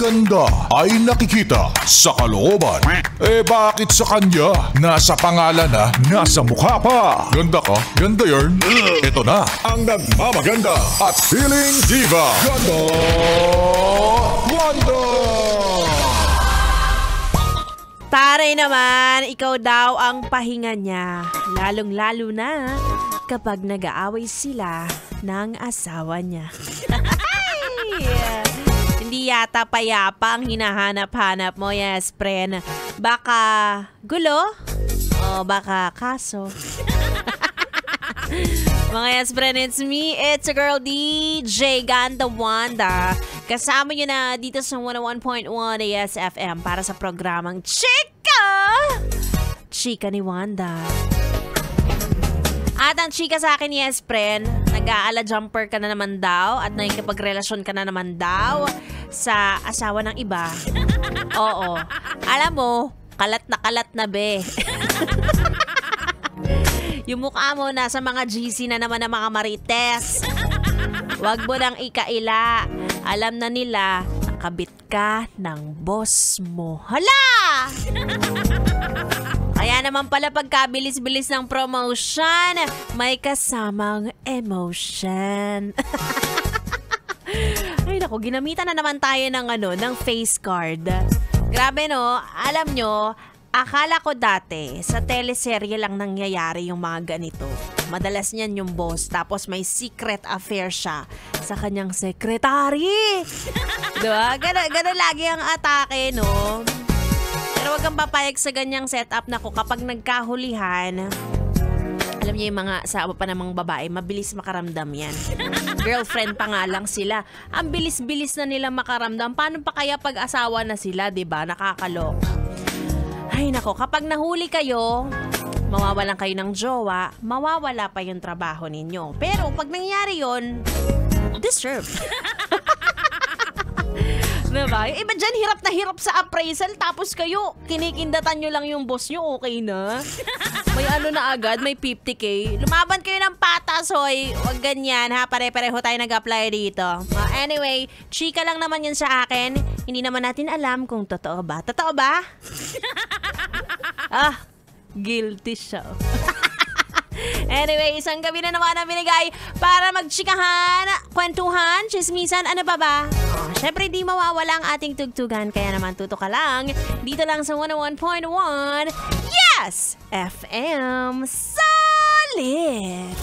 ganda ay nakikita sa kalooban. Eh bakit sa kanya? Nasa pangalan na, nasa mukha pa. Ganda ka? Ganda yarn. Ito na ang nagmamaganda at feeling diva. Ganda Wanda! Taray naman, ikaw daw ang pahinga niya. Lalong-lalo na kapag nag-aaway sila ng asawa niya. Hindi yata payapa ang hinahanap-hanap mo, yes, friend. Baka gulo? O baka kaso? Mga yes, friend, it's me. It's a girl, DJ Ganda Wanda. Kasama nyo na dito sa 101.1 ASFM para sa programang Chika! Chika ni Wanda. At ang chika sa akin, yes, friend, nag-aala jumper ka na naman daw at nakikipagrelasyon ka na naman daw sa asawa ng iba. Oo. Alam mo, kalat na be. Yung mukha mo nasa mga GC na naman ng mga marites. Wag mo nang ikaila. Alam na nila, nakabit ka ng boss mo. Hala! Kaya naman pala pagkabilis-bilis ng promotion, may kasamang emotion. Ay naku, ginamitan na naman tayo ng face card. Grabe no, alam nyo, akala ko dati sa teleserye lang nangyayari yung mga ganito. Madalas niyan yung boss, tapos may secret affair siya sa kanyang secretary. Diba? Ganun lagi ang atake, no? Pero wag kang papayag sa ganyang setup na ko kapag nagkahulihan. Alam niyo yung mga asawa pa namang babae, mabilis makaramdam yan. Girlfriend pa nga lang sila. Ang bilis-bilis na nila makaramdam. Paano pa kaya pag asawa na sila, diba? Nakakalok. Ay nako, kapag nahuli kayo, mawawalan kayo ng jowa, mawawala pa yung trabaho ninyo. Pero pag nangyari yun, deserve. Diba? Yung iba dyan, hirap na hirap sa appraisal, tapos kayo, kinikindatan nyo lang yung boss nyo, okay na? May ano na agad, may 50K. Lumaban kayo ng patas, hoy. Huwag ganyan, ha? Pare-pareho tayo nag-apply dito. Anyway, chika lang naman yun sa akin. Hindi naman natin alam kung totoo ba. Totoo ba? Guilty siya. Anyway, isang gabi na naman ang binigay para magchikahan, kwentuhan, chismisan, ano pa ba? Syempre di mawawala ang ating tugtugan, kaya naman tuto ka lang dito lang sa 101.1 Yes! FM Solid!